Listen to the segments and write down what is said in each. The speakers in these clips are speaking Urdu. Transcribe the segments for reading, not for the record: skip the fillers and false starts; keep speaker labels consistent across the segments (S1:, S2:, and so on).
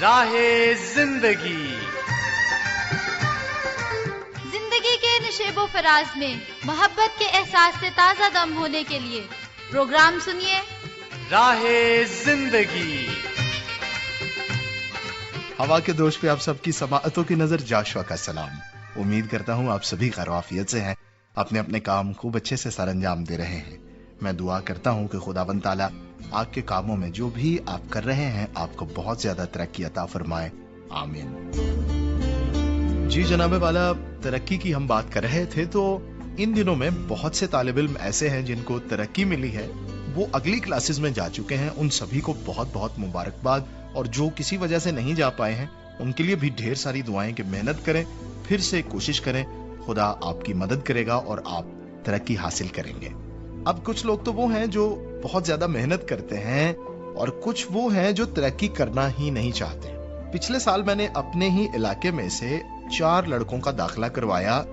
S1: راہ زندگی
S2: کے نشیب و فراز میں محبت کے احساس سے تازہ دم ہونے کے لیے پروگرام سنیے
S1: راہ زندگی۔
S3: ہوا کے دوش پہ آپ سب کی سماعتوں کی نظر جاشوا کا سلام۔ امید کرتا ہوں آپ سبھی خیر و عافیت سے ہیں، اپنے اپنے کام خوب اچھے سے سر انجام دے رہے ہیں۔ میں دعا کرتا ہوں کہ خداوند تعالیٰ آپ کے کاموں میں جو بھی آپ کر رہے ہیں آپ کو بہت زیادہ ترقی عطا فرمائے، آمین۔ جی جناب والا، ترقی کی ہم بات کر رہے تھے تو ان دنوں میں بہت سے طالب علم ایسے ہیں جن کو ترقی ملی ہے، وہ اگلی کلاسز میں جا چکے ہیں، ان سبھی کو بہت بہت مبارکباد، اور جو کسی وجہ سے نہیں جا پائے ہیں ان کے لیے بھی ڈھیر ساری دعائیں کہ محنت کریں، پھر سے کوشش کریں، خدا آپ کی مدد کرے گا اور آپ ترقی حاصل کریں گے۔ اب کچھ لوگ تو وہ ہیں جو بہت زیادہ محنت کرتے ہیں اور کچھ وہ ہیں جو ترقی کرنا ہی نہیں چاہتے۔ پچھلے سال میں نے اپنے ہی علاقے میں سے 4 لڑکوں کا داخلہ کروایا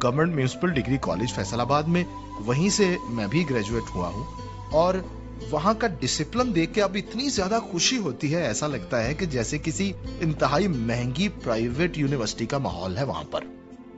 S3: government municipal degree college Faisal آباد میں، وہیں سے میں بھی گریجویٹ ہوا ہوں، اور وہاں کا ڈسپلن دیکھ کے اب اتنی زیادہ خوشی ہوتی ہے، ایسا لگتا ہے کہ جیسے کسی انتہائی مہنگی پرائیویٹ یونیورسٹی کا ماحول ہے وہاں پر۔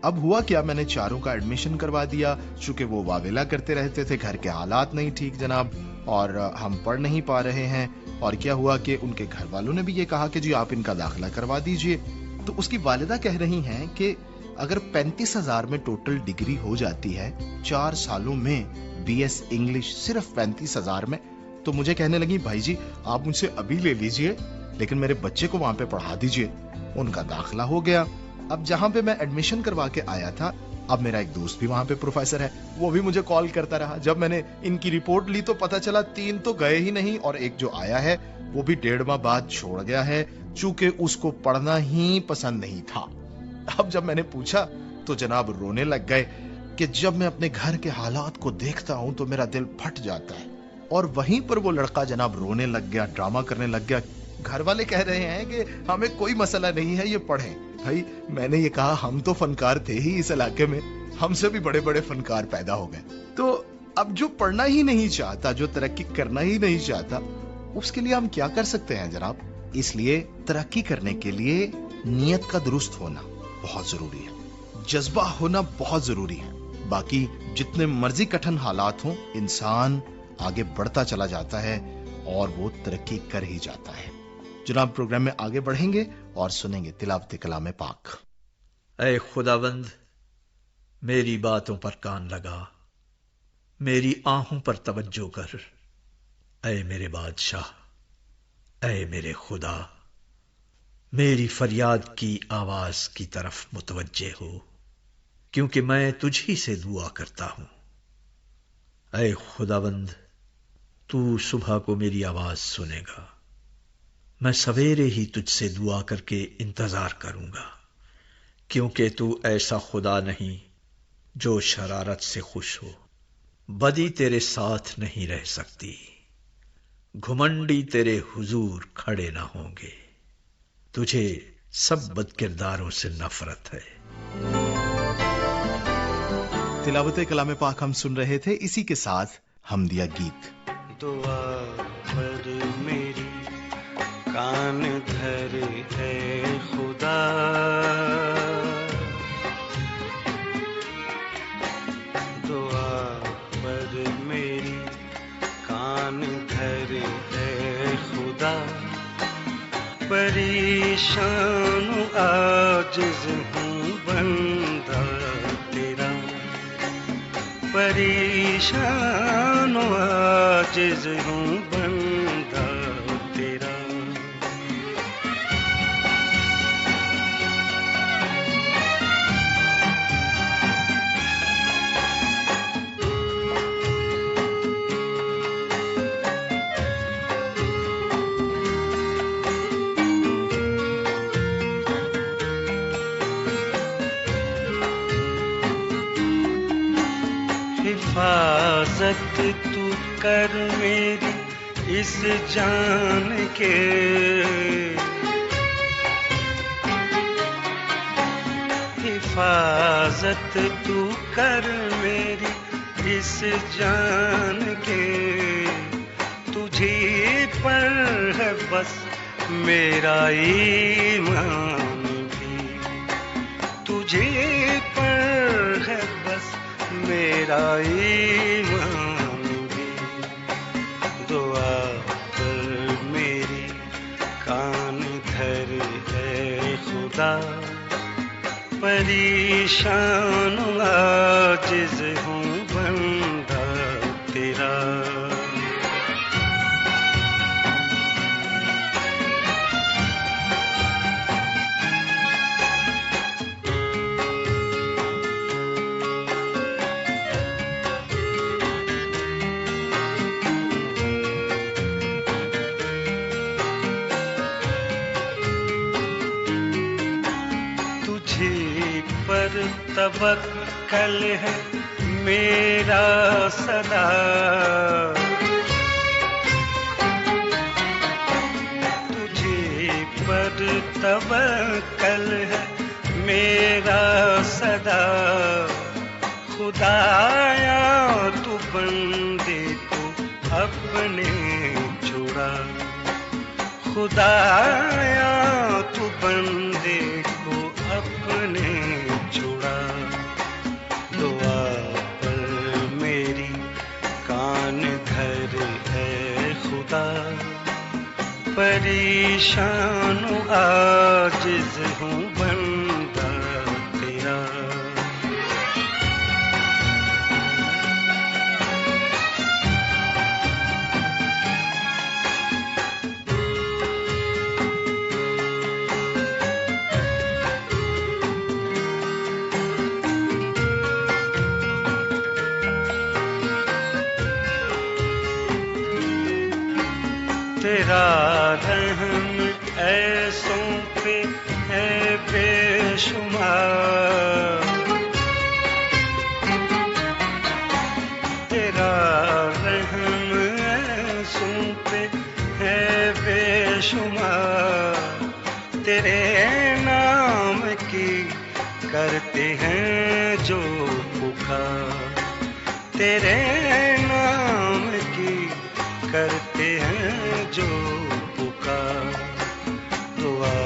S3: اب ہوا کیا، میں نے 4 کا ایڈمیشن کروا دیا، چونکہ وہ واویلا کرتے رہتے تھے، گھر کے حالات نہیں ٹھیک جناب، اور ہم پڑھ نہیں پا رہے ہیں، اور کیا ہوا کہ ان کے گھر والوں نے بھی یہ کہا کہ جی آپ ان کا داخلہ کروا دیجئے۔ تو اس کی والدہ کہہ رہی ہیں کہ اگر 35,000 میں ٹوٹل ڈگری ہو جاتی ہے 4 سالوں میں، بی ایس انگلش صرف 35,000 میں، تو مجھے کہنے لگی بھائی جی آپ مجھ سے ابھی لے لیجئے لیکن میرے بچے کو وہاں پہ پڑھا دیجئے۔ ان کا داخلہ ہو گیا۔ اب جہاں پہ میں ایڈمیشن کروا کے آیا تھا، اب میرا ایک دوست بھی وہاں پہ پروفیسر ہے، وہ بھی مجھے کال کرتا رہا۔ جب میں نے ان کی رپورٹ لی تو پتا چلا 3 تو گئے ہی نہیں، اور ایک جو آیا ہے وہ بھی 1.5 ماہ بعد چھوڑ گیا ہے، چونکہ اس کو پڑھنا ہی پسند نہیں تھا۔ اب جب میں نے پوچھا تو جناب رونے لگ گئے کہ جب میں اپنے گھر کے حالات کو دیکھتا ہوں تو میرا دل پھٹ جاتا ہے۔ اور وہیں پر وہ لڑکا جناب رونے لگ گیا، ڈرامہ کرنے لگ گیا۔ گھر والے کہہ رہے ہیں کہ ہمیں کوئی مسئلہ نہیں ہے، یہ پڑھیں۔ بھائی میں نے یہ کہا ہم تو فنکار تھے ہی اس علاقے میں، ہم سے بھی بڑے بڑے فنکار پیدا ہو گئے۔ تو اب جو پڑھنا ہی نہیں چاہتا، جو ترقی کرنا ہی نہیں چاہتا، اس کے لیے ہم کیا کر سکتے ہیں جناب؟ اس لیے ترقی کرنے کے لیے نیت کا درست ہونا بہت ضروری ہے، جذبہ ہونا بہت ضروری ہے۔ باقی جتنے مرضی کٹھن حالات ہوں، انسان آگے بڑھتا چلا جاتا ہے اور وہ ترقی کر ہی جاتا ہے۔ جناب پروگرام میں آگے بڑھیں گے اور سنیں گے تلاوت کلام پاک۔
S4: اے خداوند میری باتوں پر کان لگا، میری آہوں پر توجہ کر، اے میرے بادشاہ، اے میرے خدا، میری فریاد کی آواز کی طرف متوجہ ہو، کیونکہ میں تجھ ہی سے دعا کرتا ہوں۔ اے خداوند تو صبح کو میری آواز سنے گا، میں سویرے ہی تجھ سے دعا کر کے انتظار کروں گا، کیونکہ تو ایسا خدا نہیں جو شرارت سے خوش ہو، بدی تیرے ساتھ نہیں رہ سکتی، گھمنڈی تیرے حضور کھڑے نہ ہوں گے، تجھے سب بد کرداروں سے نفرت ہے۔
S3: تلاوت کلام پاک ہم سن رہے تھے، اسی کے ساتھ حمدیہ گیت۔
S5: دعا پر میری کان دھر ہے خدا، دعا پر میری کان دھر ہے خدا، پریشان و عاجز ہوں بندہ تیرا، پریشان و عاجز ہوں بندہ تیرا۔ حفاظت تو کر میری اس جان کے، حفاظت تو کر میری اس جان کے، تجھے تجھی پر ہے بس میرا ایمان بھی، تجھی پر ہے بس میرا ایمان بھی، دعا پر میری کان دھر ہے خدا، پریشان عاجز ہوں بندہ تیرا۔ تجھی پر توکل ہے میرا سدا، تجھی پر توکل ہے میرا سدا، خدایا تو بندے کو اپنے چھڑا، خدایا تو بندے کو اپنے چھڑا، دعا پر میری کان دھر ہے خدا، پریشان عاجز ہوں بندہ تیرا۔ تیرا رحم ایسوں پہ ہے بے شمار، تیرا رحم ایسوں پہ ہے بے شمار، تیرے نام کی کرتے ہیں جو پکار، تیرے نام کی کرتے ہیں جو پکار، دعا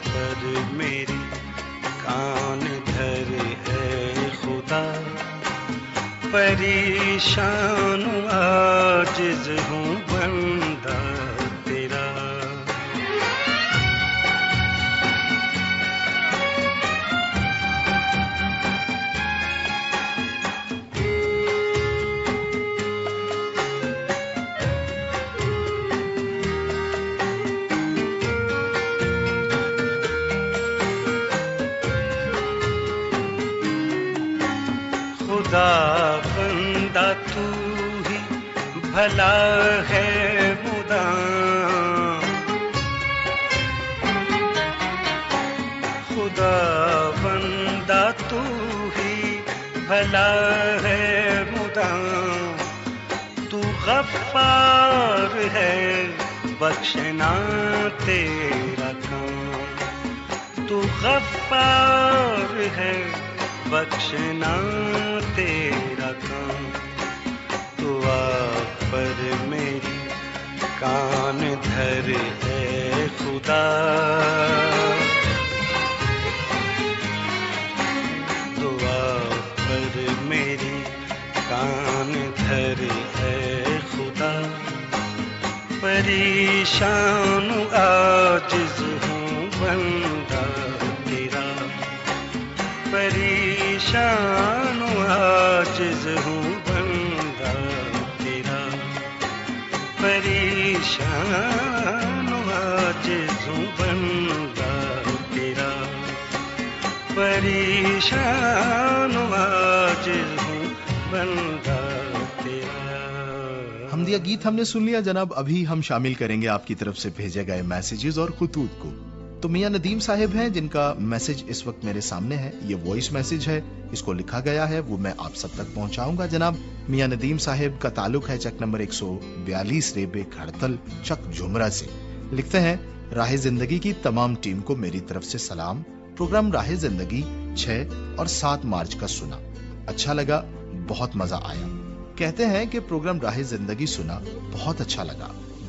S5: پر میری کان دھر ہے خدا، پریشان عاجز ہوں بندہ تیرا۔ خدا بندہ تو ہی بھلا ہے مدام، خدا بندہ تو ہی بھلا ہے مدام، تو غفار ہے بخشنا تیرا کام، تو غفار ہے بخشنا تیرا کام، دعا پر میری کان دھر ہے خدا، دعا پر میری کان دھر ہے خدا، پریشان عاجز ہوں بندہ تیرا، پریشان عاجز ہوں بندہ تیرا، پریشان عاجز ہوں بندہ تیرا، پریشان عاجز ہوں بندہ تیرا۔
S3: حمدیہ گیت ہم نے سن لیا جناب، ابھی ہم شامل کریں گے آپ کی طرف سے بھیجے گئے میسیجز اور خطوط کو۔ تو میاں ندیم صاحب ہیں جن کا میسج اس وقت میرے سامنے ہے، یہ وائس میسج ہے، اس کو لکھا گیا ہے، وہ میں آپ سب تک پہنچاؤں گا جناب۔ میاں ندیم صاحب کا تعلق ہے چک نمبر 142 ریبے کھڑتل چک جھمرا سے۔ لکھتے ہیں، راہ زندگی کی تمام ٹیم کو میری طرف سے سلام، پروگرام راہ زندگی 6 اور 7 مارچ کا سنا، اچھا لگا، بہت مزہ آیا۔ کہتے ہیں کہ پروگرام راہ زندگی سنا، بہت اچھا لگا،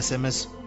S3: SMS,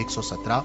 S3: 117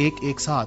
S3: 117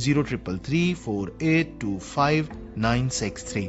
S3: 0333482596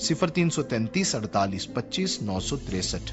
S3: 0333 48 25 963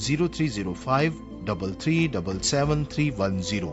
S3: 0305 3377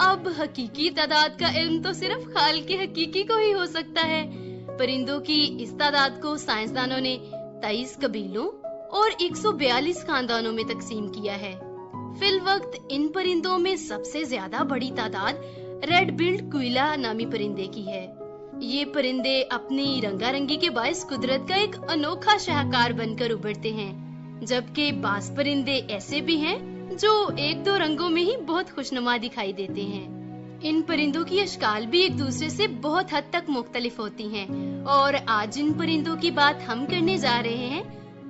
S6: اب حقیقی تعداد کا علم تو صرف خالق حقیقی کو ہی ہو سکتا ہے۔ پرندوں کی اس تعداد کو سائنسدانوں نے 23 قبیلوں اور 142 خاندانوں میں تقسیم کیا ہے۔ فی الوقت ان پرندوں میں سب سے زیادہ بڑی تعداد ریڈ بلڈ کوئلا نامی پرندے کی ہے۔ یہ پرندے اپنی رنگا رنگی کے باعث قدرت کا ایک انوکھا شاہکار بن کر ابھرتے ہیں، جبکہ بعض پرندے ایسے بھی ہیں جو 1-2 رنگوں میں ہی بہت خوشنما دکھائی دیتے ہیں۔ ان پرندوں کی اشکال بھی ایک دوسرے سے بہت حد تک مختلف ہوتی ہیں، اور آج جن پرندوں کی بات ہم کرنے جا رہے ہیں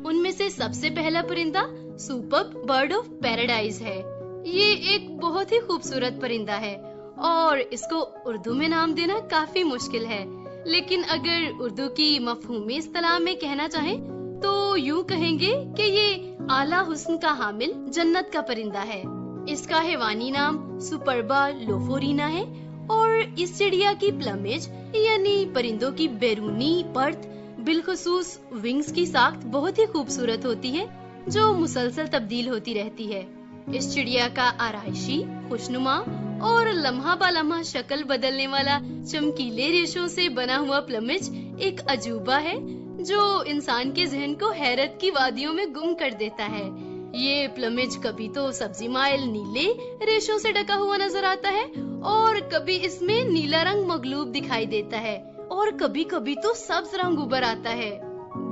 S6: ان میں سے سب سے پہلا پرندہ سوپرب برڈ آف پیراڈائز ہے۔ یہ ایک بہت ہی خوبصورت پرندہ ہے اور اس کو اردو میں نام دینا کافی مشکل ہے، لیکن اگر اردو کی مفہومی اصطلاح میں کہنا چاہیں تو یوں کہیں گے کہ یہ اعلیٰ حسن کا حامل جنت کا پرندہ ہے۔ اس کا حیوانی نام سپربا لوفورینا ہے، اور اس چڑیا کی پلمیج یعنی پرندوں کی بیرونی پرت بالخصوص ونگز کی ساخت بہت ہی خوبصورت ہوتی ہے، جو مسلسل تبدیل ہوتی رہتی ہے۔ اس چڑیا کا آرائشی، خوشنما اور لمحہ با لمحہ شکل بدلنے والا چمکیلے ریشوں سے بنا ہوا پلمیج ایک عجوبہ ہے جو انسان کے ذہن کو حیرت کی وادیوں میں گم کر دیتا ہے۔ یہ پلمیج کبھی تو سبزی مائل نیلے ریشوں سے ڈھکا ہوا نظر آتا ہے، اور کبھی اس میں نیلا رنگ مغلوب دکھائی دیتا ہے، اور کبھی کبھی تو سبز رنگ ابھر آتا ہے۔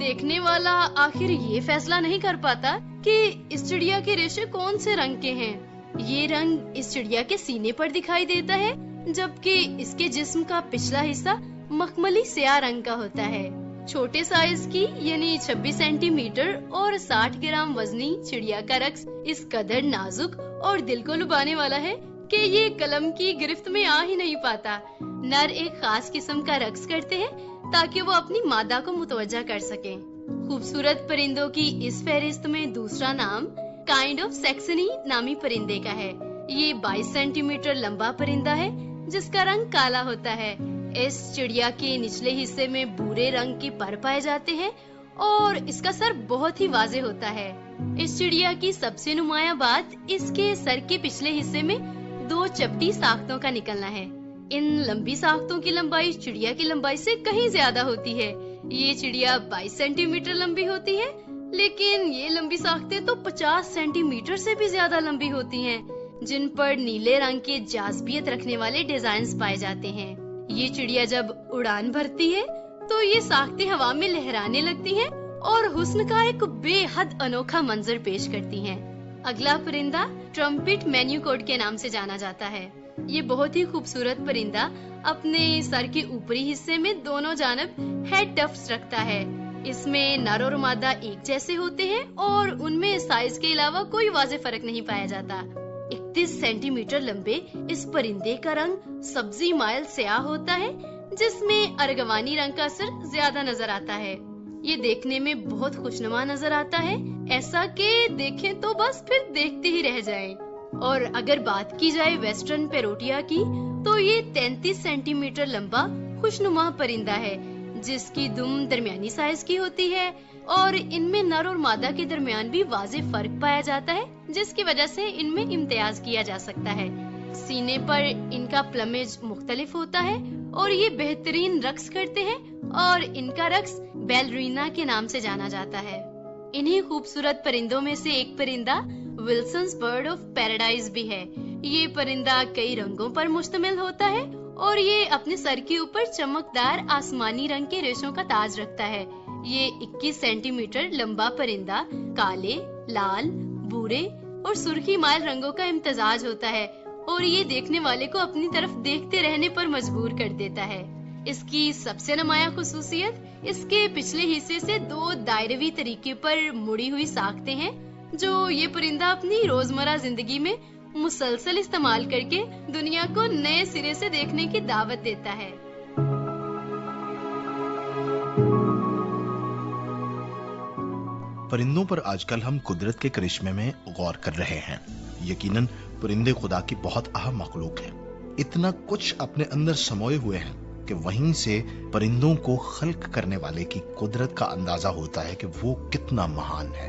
S6: دیکھنے والا آخر یہ فیصلہ نہیں کر پاتا کہ اس چڑیا کے ریشے کون سے رنگ کے ہیں۔ یہ رنگ اس چڑیا کے سینے پر دکھائی دیتا ہے، جبکہ اس کے جسم کا پچھلا حصہ مخملی سیاہ رنگ کا ہوتا ہے۔ چھوٹے سائز کی یعنی 26 سینٹی میٹر اور 60 گرام وزنی چڑیا کا رقص اس قدر نازک اور دل کو لبھانے والا ہے کہ یہ قلم کی گرفت میں آ ہی نہیں پاتا۔ نر ایک خاص قسم کا رقص کرتے ہیں تاکہ وہ اپنی مادہ کو متوجہ کر سکیں۔ خوبصورت پرندوں کی اس فہرست میں دوسرا نام کائنڈ آف سیکسنی نامی پرندے کا ہے۔ یہ 22 سینٹی میٹر لمبا پرندہ ہے جس کا رنگ کالا ہوتا ہے۔ اس چڑیا کے نچلے حصے میں بھورے رنگ کے پر پائے جاتے ہیں اور اس کا سر بہت ہی واضح ہوتا ہے۔ اس چڑیا کی سب سے نمایاں بات اس کے سر کے پچھلے حصے میں 2 چپٹی ساختوں کا نکلنا ہے۔ ان لمبی ساختوں کی لمبائی چڑیا کی لمبائی سے کہیں زیادہ ہوتی ہے۔ یہ چڑیا 22 سینٹی میٹر لمبی ہوتی ہے، لیکن یہ لمبی ساختیں تو 50 سینٹی میٹر سے بھی زیادہ لمبی ہوتی ہیں، جن پر نیلے رنگ کے جاذبیت رکھنے والے ڈیزائنز پائے جاتے ہیں۔ یہ چڑیا جب اڑان بھرتی ہے تو یہ ساختیں ہوا میں لہرانے لگتی ہیں اور حسن کا ایک بے حد انوکھا منظر پیش کرتی ہیں۔ اگلا پرندہ ٹرمپٹ مینیو کوڈ کے نام سے جانا جاتا ہے۔ یہ بہت ہی خوبصورت پرندہ اپنے سر کے اوپری حصے میں دونوں جانب ہیڈ ٹفٹس رکھتا ہے۔ اس میں نر اور مادہ ایک جیسے ہوتے ہیں اور ان میں سائز کے علاوہ کوئی واضح فرق نہیں پایا جاتا۔ 31 سینٹی میٹر لمبے اس پرندے کا رنگ سبزی مائل سیاہ ہوتا ہے، جس میں ارغوانی رنگ کا اثر زیادہ نظر آتا ہے۔ یہ دیکھنے میں بہت خوشنما نظر آتا ہے، ایسا کہ دیکھیں تو بس پھر دیکھتے ہی رہ جائیں۔ اور اگر بات کی جائے ویسٹرن پیروٹیا کی تو یہ 33 سینٹی میٹر لمبا خوشنما پرندہ ہے، جس کی دم درمیانی سائز کی ہوتی ہے، اور ان میں نر اور مادہ کے درمیان بھی واضح فرق پایا جاتا ہے، جس کی وجہ سے ان میں امتیاز کیا جا سکتا ہے۔ سینے پر ان کا پلمیج مختلف ہوتا ہے اور یہ بہترین رقص کرتے ہیں، اور ان کا رقص بیلرینا کے نام سے جانا جاتا ہے۔ انہی خوبصورت پرندوں میں سے ایک پرندہ ولسنز برڈ آف پیراڈائز بھی ہے۔ یہ پرندہ کئی رنگوں پر مشتمل ہوتا ہے اور یہ اپنے سر کے اوپر چمکدار آسمانی رنگ کے ریشوں کا تاج رکھتا ہے۔ یہ 21 سینٹی میٹر لمبا پرندہ کالے، لال، بھورے اور سرخی مائل رنگوں کا امتزاج ہوتا ہے، اور یہ دیکھنے والے کو اپنی طرف دیکھتے رہنے پر مجبور کر دیتا ہے۔ اس کی سب سے نمایاں خصوصیت اس کے پچھلے حصے سے 2 دائروی طریقے پر مڑی ہوئی ساختیں ہیں، جو یہ پرندہ اپنی روزمرہ زندگی میں مسلسل استعمال کر کے دنیا کو نئے سرے سے دیکھنے کی دعوت دیتا ہے۔
S3: پرندوں پر آج کل ہم قدرت کے کرشمے میں غور کر رہے ہیں۔ یقیناً پرندے خدا کی بہت اہم مخلوق ہیں۔ اتنا کچھ اپنے اندر سموئے ہوئے ہیں کہ وہیں سے پرندوں کو خلق کرنے والے کی قدرت کا اندازہ ہوتا ہے کہ وہ کتنا مہان ہے۔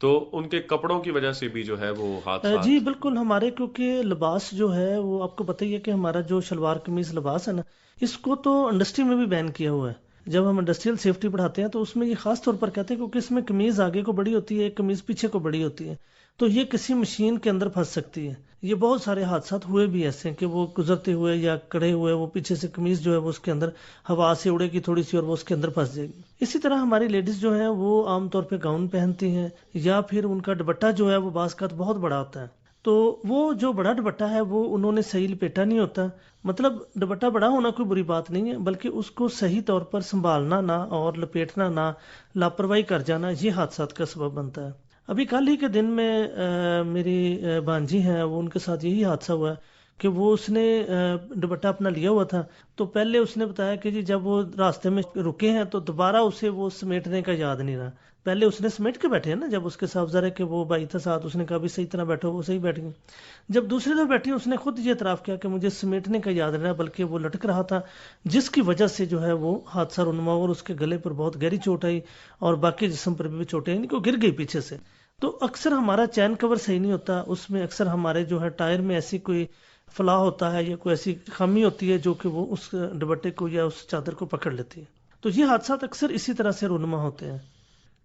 S7: تو ان کے کپڑوں کی وجہ سے بھی جو ہے وہ حادثات؟
S8: جی بالکل، ہمارے کیونکہ لباس جو ہے وہ آپ کو پتہ ہی ہے کہ ہمارا جو شلوار قمیض لباس ہے نا، اس کو تو انڈسٹری میں بھی بین کیا ہوا ہے۔ جب ہم انڈسٹریل سیفٹی پڑھاتے ہیں تو اس میں یہ خاص طور پر کہتے ہیں کیونکہ اس میں قمیض آگے کو بڑی ہوتی ہے، ایک قمیض پیچھے کو بڑی ہوتی ہے، تو یہ کسی مشین کے اندر پھنس سکتی ہے۔ یہ بہت سارے حادثات ہوئے بھی ایسے ہیں کہ وہ گزرتے ہوئے یا کڑے ہوئے وہ پیچھے سے قمیض جو ہے وہ اس کے اندر ہوا سے اڑے گی تھوڑی سی اور وہ اس کے اندر پھنس جائے گی۔ اسی طرح ہماری لیڈیز جو ہیں وہ عام طور پہ گاؤن پہنتی ہیں یا پھر ان کا دوپٹہ جو ہے وہ بعض کا بہت بڑا ہوتا ہے، تو وہ جو بڑا دوپٹہ ہے وہ انہوں نے صحیح لپیٹا نہیں ہوتا۔ مطلب دوپٹہ بڑا ہونا کوئی بری بات نہیں ہے، بلکہ اس کو صحیح طور پر سنبھالنا نہ اور لپیٹنا نہ، لاپرواہی کر جانا، یہ حادثات کا سبب بنتا ہے۔ ابھی کل ہی کے دن میں میری بانجی ہیں، وہ ان کے ساتھ یہی حادثہ ہوا کہ وہ اس نے دوپٹہ اپنا لیا ہوا تھا، تو پہلے اس نے بتایا کہ جی جب وہ راستے میں رکے ہیں تو دوبارہ اسے وہ سمیٹنے کا یاد نہیں رہا۔ پہلے اس نے سمیٹ کے بیٹھے ہیں نا، جب اس کے ساتھ ظاہر ہے کہ وہ بھائی تھا ساتھ، اس نے کہا بھی صحیح طرح بیٹھو، وہ صحیح بیٹھ گئی۔ جب دوسری دفعہ بیٹھی اس نے خود یہ اعتراف کیا کہ مجھے سمیٹنے کا یاد نہیں رہا، بلکہ وہ لٹک رہا تھا، جس کی وجہ سے جو ہے وہ حادثہ رونما اور اس کے گلے پر بہت گہری چوٹ آئی اور باقی جسم پر بھی چوٹیں آئی، وہ گر گئی پیچھے سے۔ تو اکثر ہمارا چین کور صحیح نہیں ہوتا، اس میں اکثر ہمارے جو ہے ٹائر میں ایسی کوئی فلاح ہوتا ہے یا کوئی ایسی خامی ہوتی ہے جو کہ وہ اس دوپٹے کو یا اس چادر کو پکڑ لیتی ہے، تو یہ حادثات اکثر اسی طرح سے رونما ہوتے ہیں۔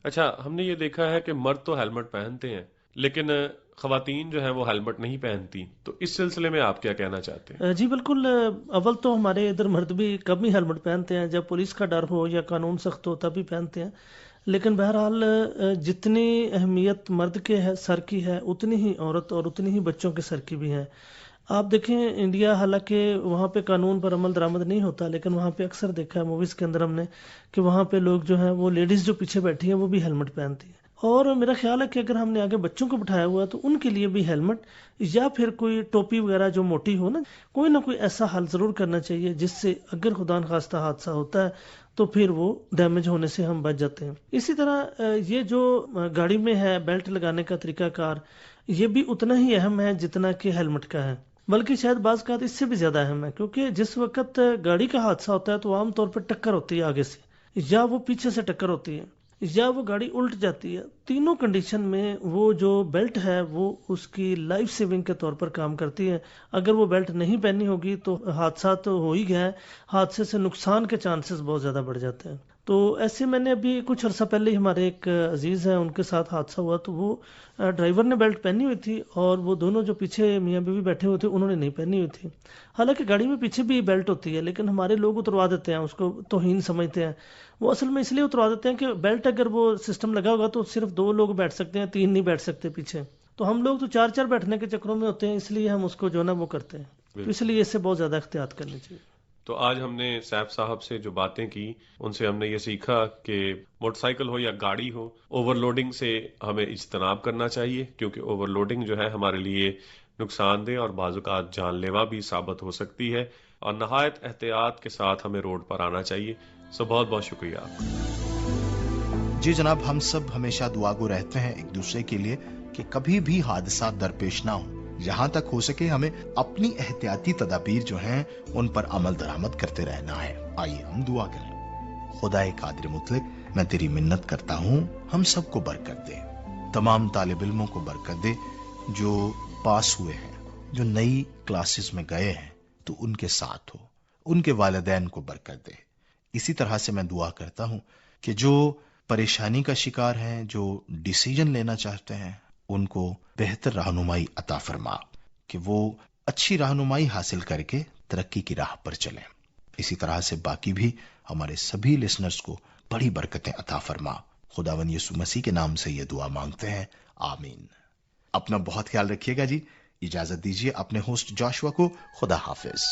S7: اچھا، ہم نے یہ دیکھا ہے کہ مرد تو ہیلمٹ پہنتے ہیں لیکن خواتین جو ہیں وہ ہیلمٹ نہیں پہنتی، تو اس سلسلے میں آپ کیا کہنا چاہتے ہیں؟
S8: جی بالکل، اول تو ہمارے ادھر مرد بھی کم ہی ہیلمٹ پہنتے ہیں، جب پولیس کا ڈر ہو یا قانون سخت ہو تب بھی پہنتے ہیں، لیکن بہرحال جتنی اہمیت مرد کے سر کی ہے اتنی ہی عورت اور اتنی ہی بچوں کے سر کی بھی ہے۔ آپ دیکھیں انڈیا، حالانکہ وہاں پہ قانون پر عمل درآمد نہیں ہوتا، لیکن وہاں پہ اکثر دیکھا ہے موویز کے اندر ہم نے کہ وہاں پہ لوگ جو ہیں وہ لیڈیز جو پیچھے بیٹھی ہیں وہ بھی ہیلمٹ پہنتی ہیں، اور میرا خیال ہے کہ اگر ہم نے آگے بچوں کو بٹھایا ہوا ہے تو ان کے لیے بھی ہیلمٹ یا پھر کوئی ٹوپی وغیرہ جو موٹی ہو نا، کوئی نہ کوئی ایسا حل ضرور کرنا چاہیے جس سے اگر خدا نخواستہ حادثہ ہوتا ہے تو پھر وہ ڈیمیج ہونے سے ہم بچ جاتے ہیں۔ اسی طرح یہ جو گاڑی میں ہے بیلٹ لگانے کا طریقہ کار، یہ بھی اتنا ہی اہم ہے جتنا کہ ہیلمٹ کا ہے، بلکہ شاید بعض کا اس سے بھی زیادہ اہم ہے، کیونکہ جس وقت گاڑی کا حادثہ ہوتا ہے تو عام طور پر ٹکر ہوتی ہے آگے سے، یا وہ پیچھے سے ٹکر ہوتی ہے، یا وہ گاڑی الٹ جاتی ہے۔ تینوں کنڈیشن میں وہ جو بیلٹ ہے وہ اس کی لائف سیونگ کے طور پر کام کرتی ہے۔ اگر وہ بیلٹ نہیں پہنی ہوگی تو حادثات تو ہو ہی گیا ہے، حادثے سے نقصان کے چانسز بہت زیادہ بڑھ جاتے ہیں۔ تو ایسے میں نے ابھی کچھ عرصہ پہلے ہی ہمارے ایک عزیز ہیں ان کے ساتھ حادثہ ہوا، تو وہ ڈرائیور نے بیلٹ پہنی ہوئی تھی اور وہ دونوں جو پیچھے میاں بیوی بیٹھے ہوئے تھے انہوں نے نہیں پہنی ہوئی تھی۔ حالانکہ گاڑی میں پیچھے بھی بیلٹ ہوتی ہے، لیکن ہمارے لوگ اتروا دیتے ہیں، اس کو توہین سمجھتے ہیں۔ وہ اصل میں اس لیے اتروا دیتے ہیں کہ بیلٹ اگر وہ سسٹم لگا ہوگا تو صرف 2 لوگ بیٹھ سکتے ہیں، 3 نہیں بیٹھ سکتے پیچھے، تو ہم لوگ تو 4 بیٹھنے کے چکروں میں ہوتے ہیں، اس لیے ہم اس کو جو نا وہ کرتے ہیں، تو اس لیے اس سے بہت زیادہ احتیاط کرنی چاہیے۔
S7: تو آج ہم نے سیف صاحب سے جو باتیں کی ان سے ہم نے یہ سیکھا کہ موٹر سائیکل ہو یا گاڑی ہو، اوور لوڈنگ سے ہمیں اجتناب کرنا چاہیے، کیونکہ اوور لوڈنگ جو ہے ہمارے لیے نقصان دہ اور بعض اوقات جان لیوا بھی ثابت ہو سکتی ہے، اور نہایت احتیاط کے ساتھ ہمیں روڈ پر آنا چاہیے۔ بہت بہت شکریہ آپ کا۔
S3: جی جناب، ہم سب ہمیشہ دعا گو رہتے ہیں ایک دوسرے کے لیے کہ کبھی بھی حادثات درپیش نہ ہوں۔ جہاں تک ہو سکے ہمیں اپنی احتیاطی تدابیر جو ہیں ان پر عمل درآمد کرتے رہنا ہے۔ آئیے ہم دعا کریں۔ خدائے قادر مطلق، میں تیری منت کرتا ہوں ہم سب کو برکت دے، تمام طالب علموں کو برکت دے جو پاس ہوئے ہیں، جو نئی کلاسز میں گئے ہیں تو ان کے ساتھ ہو، ان کے والدین کو برکت دے۔ اسی طرح سے میں دعا کرتا ہوں کہ جو پریشانی کا شکار ہیں، جو ڈیسیجن لینا چاہتے ہیں، ان کو بہتر رہنمائی عطا فرما کہ وہ اچھی رہنمائی حاصل کر کے ترقی کی راہ پر چلیں۔ اسی طرح سے باقی بھی ہمارے سبھی لسنرز کو بڑی برکتیں عطا فرما۔ خداوند یسوع مسیح کے نام سے یہ دعا مانگتے ہیں، آمین۔ اپنا بہت خیال رکھیے گا جی۔ اجازت دیجیے اپنے ہوسٹ جاشوا کو۔ خدا حافظ۔